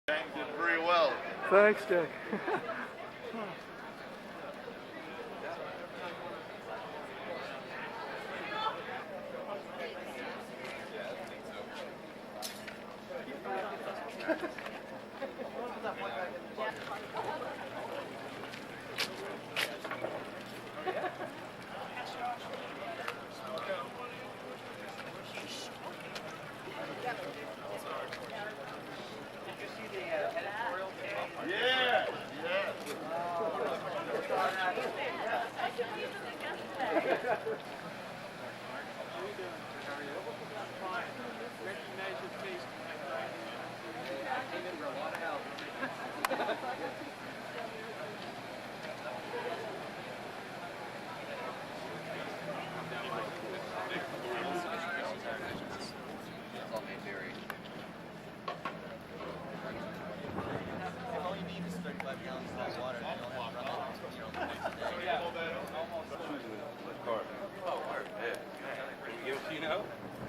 Did very well. Thanks, Dick. Yeah.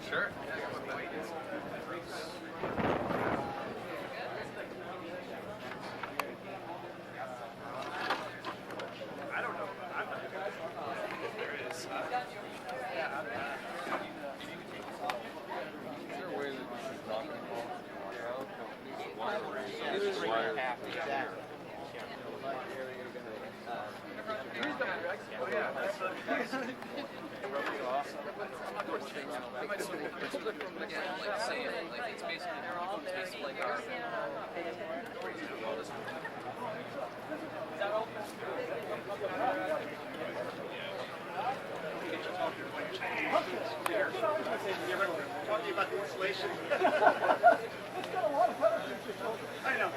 Sure. I don't know. I'm not there is. Is there a way that this is not going to fall? This is right half exactly. Oh yeah, that's awesome. I might sort of look from again, like say, like it's basically like our. Talking about the insulation. I know.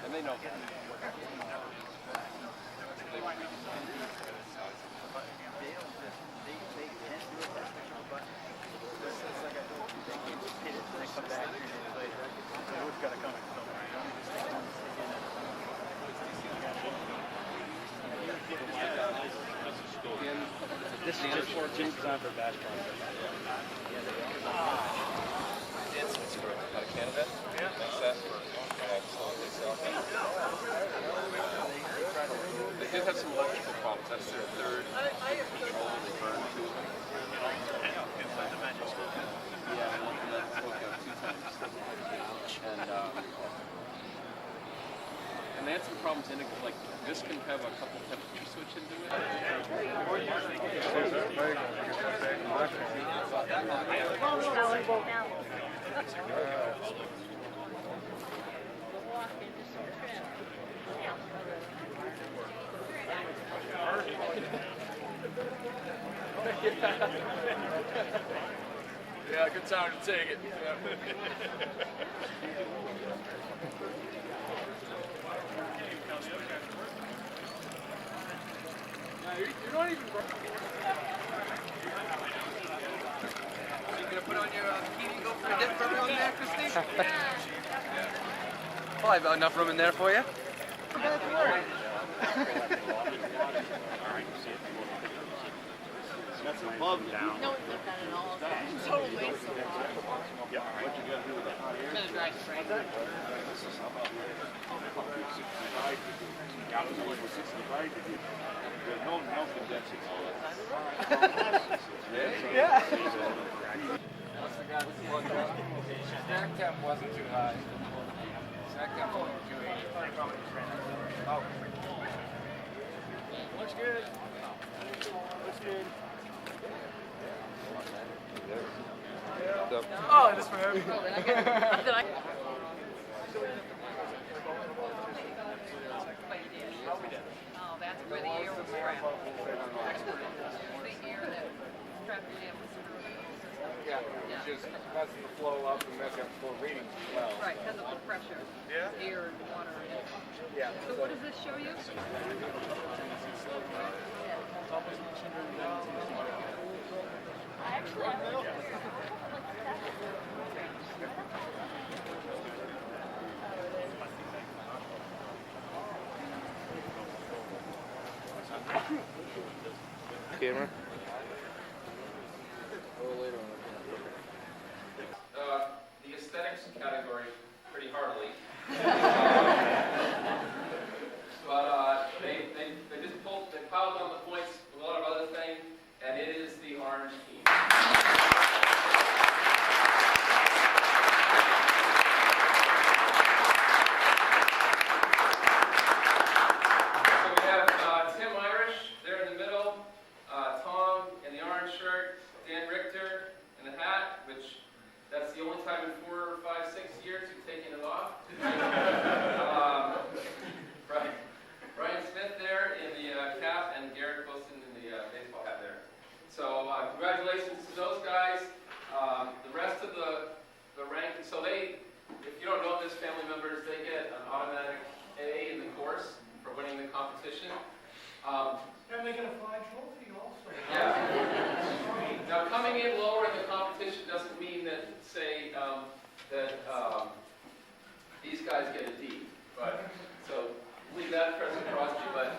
And they know. This is just for design for batch process. Out of Canada? Yeah. Thanks, Seth. They did have some electrical problems. That's their third control they burned to. Inside the magic school. Yeah, I went to that Tokyo 2 times. And they had some problems in it, like this can have a couple temperature switch into it. Yeah, good time to take it. Yeah. You're not even. You gonna put on your bikini and go for a dip for everyone there, Christine? Well, I've got enough room in there for you. That's above down. No, it's not that at all. It's total waste of water. Yeah. What you gonna do with that hot air? It's gonna dry spring. There's no condensing. Yeah. What's the guy with the one stack temp wasn't too high. Stack temp wasn't 280. Oh. Looks good. Looks good. Oh, this for him. Oh, that's where the air was trapped. It was the air that trapped the atmosphere. Yeah, it's just messing the flow up and messing up the flow readings as well. Right, because of the pressure. Yeah. Air and water. Yeah. So what does this show you? Camera. The aesthetics category pretty heartily. But they piled on the points with a lot of other things, and it is the orange team. So we have Tim Irish there in the middle, Tom in the orange shirt, Dan Richter in the hat, which that's the only time in 4, 5, 6 years you've taken it off. Brian Smith there in the cap, and Garrett Wilson in the baseball hat there. So congratulations to those guys. The rest of the rank, so they, if you don't know this, family members, they get an automatic A in the course for winning the competition. And they get a flag trophy also. Yeah. Now, coming in lower in the competition doesn't mean that, say, these guys get a D. But so leave that present across you. But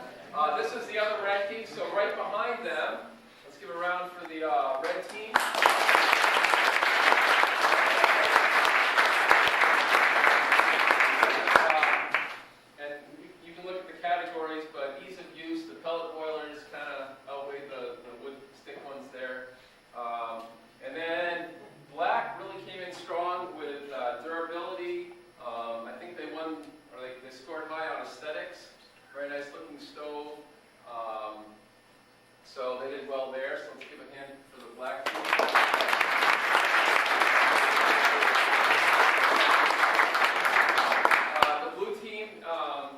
this is the other ranking. So right behind them, let's give a round for the red team. And you can look at the categories, but ease of use, the pellet boilers kind of outweigh the wood stick ones there. And then black really came in strong with durability. I think they won, or they scored high on aesthetics. Very nice looking stove. So they did well there. So let's give a hand for the black team. The blue team, I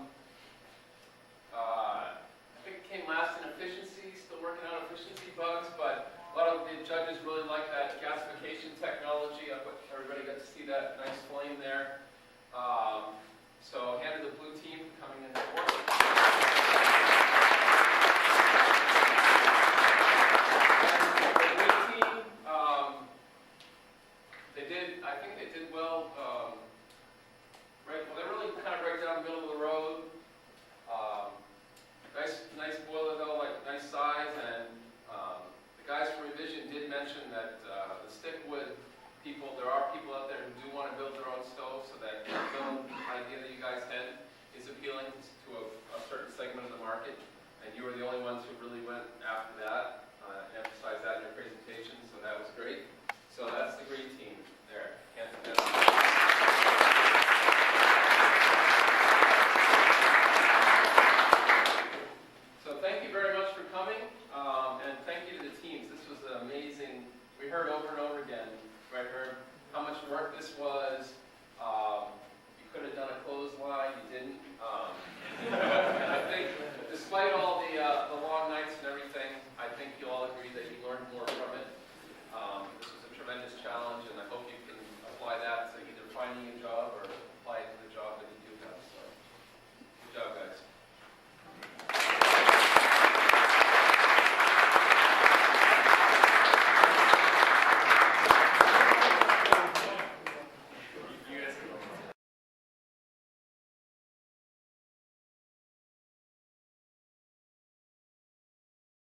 think it came last in efficiency, still working on efficiency bugs, but a lot of the judges really like that gasification technology. I hope everybody got to see that nice flame there. So hand to the blue team coming in fourth. And the green team, I think they did well. They're really kind of right down the middle of the road. Nice boiler though, like nice size, and the guys from Revision did mention that the stick wood people, there are people out there who do want to build their own stove, so that film idea that you guys had is appealing to a certain segment of the market, and you were the only ones who really went after that, emphasized that in your presentation, so that was great. So that's the green team there. So thank you very much for coming, and thank you to the teams. This was amazing. We heard over and over again, right? Heard how much work this was. You could have done a clothesline, you didn't. And I think, despite all the long nights and everything, I think you'll all agree that you learned more from it. This was a tremendous challenge, and I hope you can apply that